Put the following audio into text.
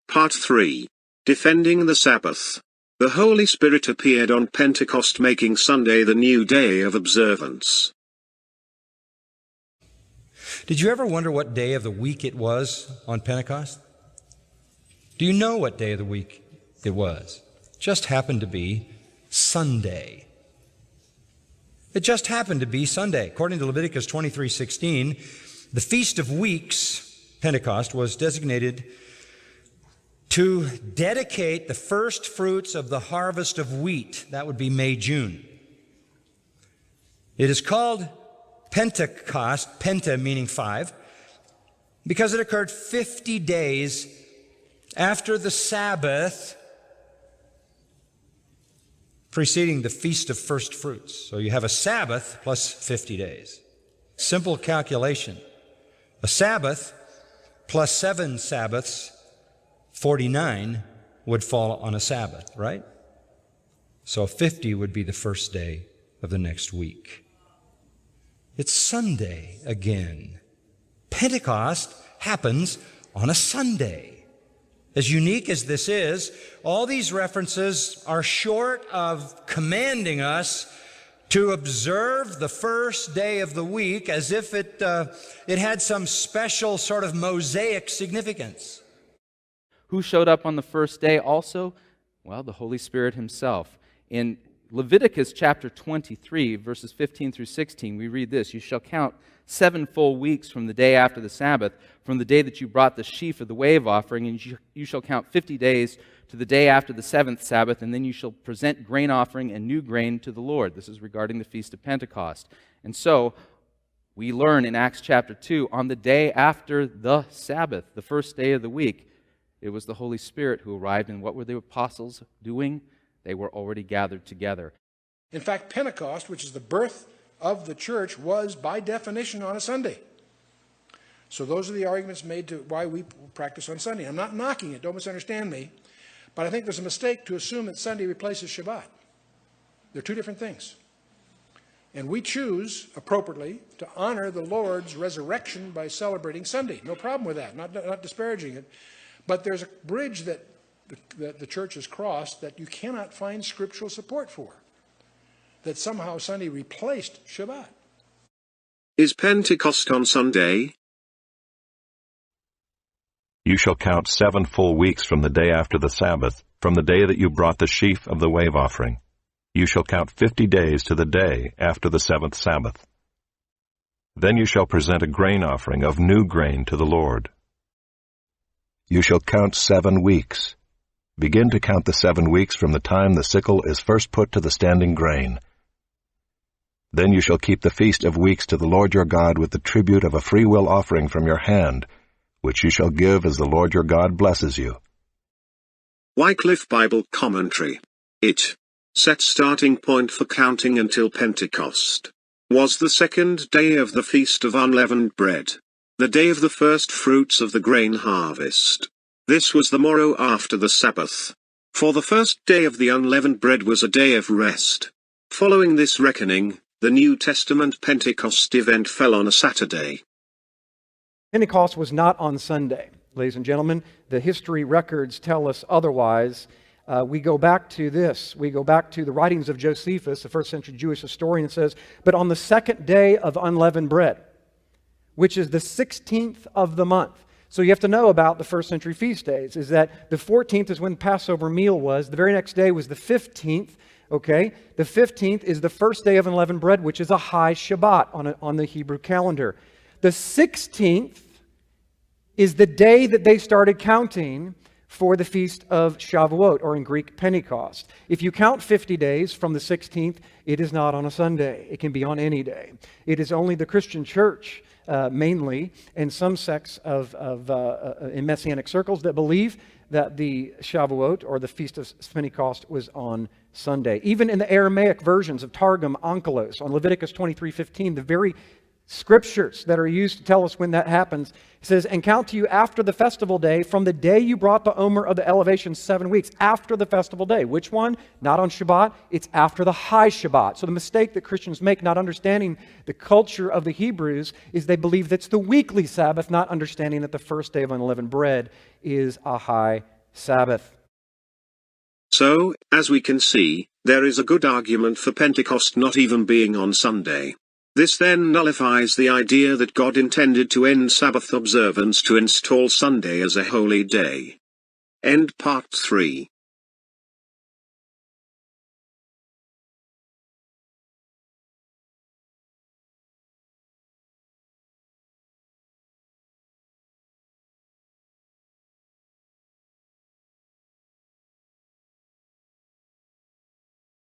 Part 3. Defending the Sabbath. The Holy Spirit appeared on Pentecost, making Sunday the new day of observance. Did you ever wonder what day of the week it was on Pentecost? Do you know what day of the week it was? It just happened to be Sunday. It just happened to be Sunday. According to Leviticus 23:16, the Feast of Weeks, Pentecost, was designated to dedicate the first fruits of the harvest of wheat. That would be May, June. It is called Pentecost, Penta meaning 5, because it occurred 50 days after the Sabbath preceding the Feast of First Fruits. So you have a Sabbath plus 50 days. Simple calculation. A Sabbath plus 7 Sabbaths, 49 would fall on a Sabbath, right? So 50 would be the first day of the next week. It's Sunday again. Pentecost happens on a Sunday. As unique as this is, all these references are short of commanding us to observe the first day of the week as if it had some special sort of Mosaic significance. Who showed up on the first day also? Well, the Holy Spirit himself. In Leviticus chapter 23, verses 15 through 16, we read this: "You shall count 7 full weeks from the day after the Sabbath, from the day that you brought the sheaf of the wave offering, and you shall count 50 days to the day after the 7th Sabbath, and then you shall present grain offering and new grain to the Lord." This is regarding the Feast of Pentecost. And so, we learn in Acts chapter 2, on the day after the Sabbath, the first day of the week, it was the Holy Spirit who arrived, and what were the apostles doing? They were already gathered together. In fact, Pentecost, which is the birth of the church, was by definition on a Sunday. So those are the arguments made to why we practice on Sunday. I'm not knocking it, don't misunderstand me, but I think there's a mistake to assume that Sunday replaces Shabbat. They're two different things. And we choose, appropriately, to honor the Lord's resurrection by celebrating Sunday. No problem with that, not disparaging it. But there's a bridge that the church has crossed that you cannot find scriptural support for, that somehow Sunday replaced Shabbat. Is Pentecost on Sunday? You shall count 7 full weeks from the day after the Sabbath, from the day that you brought the sheaf of the wave offering. You shall count 50 days to the day after the 7th Sabbath. Then you shall present a grain offering of new grain to the Lord. You shall count 7 weeks. Begin to count the 7 weeks from the time the sickle is first put to the standing grain. Then you shall keep the Feast of Weeks to the Lord your God with the tribute of a freewill offering from your hand, which you shall give as the Lord your God blesses you. Wycliffe Bible Commentary. It, set starting point for counting until Pentecost, was the second day of the Feast of Unleavened Bread, the day of the first fruits of the grain harvest. This was the morrow after the Sabbath. For the first day of the unleavened bread was a day of rest. Following this reckoning, the New Testament Pentecost event fell on a Saturday. Pentecost was not on Sunday, ladies and gentlemen. The history records tell us otherwise. We go back to this. We go back to the writings of Josephus, the first century Jewish historian. It says, "But on the second day of unleavened bread, which is the 16th of the month." So you have to know about the first century feast days, is that the 14th is when Passover meal was. The very next day was the 15th, okay? The 15th is the first day of unleavened bread, which is a high Shabbat on the Hebrew calendar. The 16th is the day that they started counting for the feast of Shavuot, or in Greek, Pentecost. If you count 50 days from the 16th, it is not on a Sunday. It can be on any day. It is only the Christian church, mainly, and some sects in Messianic circles that believe that the Shavuot, or the Feast of Pentecost, was on Sunday. Even in the Aramaic versions of Targum Onkelos, on Leviticus 23:15, the very scriptures that are used to tell us when that happens. It says, and count to you after the festival day, from the day you brought the omer of the elevation 7 weeks, after the festival day. Which one? Not on Shabbat, it's after the high Shabbat. So the mistake that Christians make, not understanding the culture of the Hebrews, is they believe that's the weekly Sabbath, not understanding that the first day of unleavened bread is a high Sabbath. So, as we can see, there is a good argument for Pentecost not even being on Sunday. This then nullifies the idea that God intended to end Sabbath observance to install Sunday as a holy day. End part 3.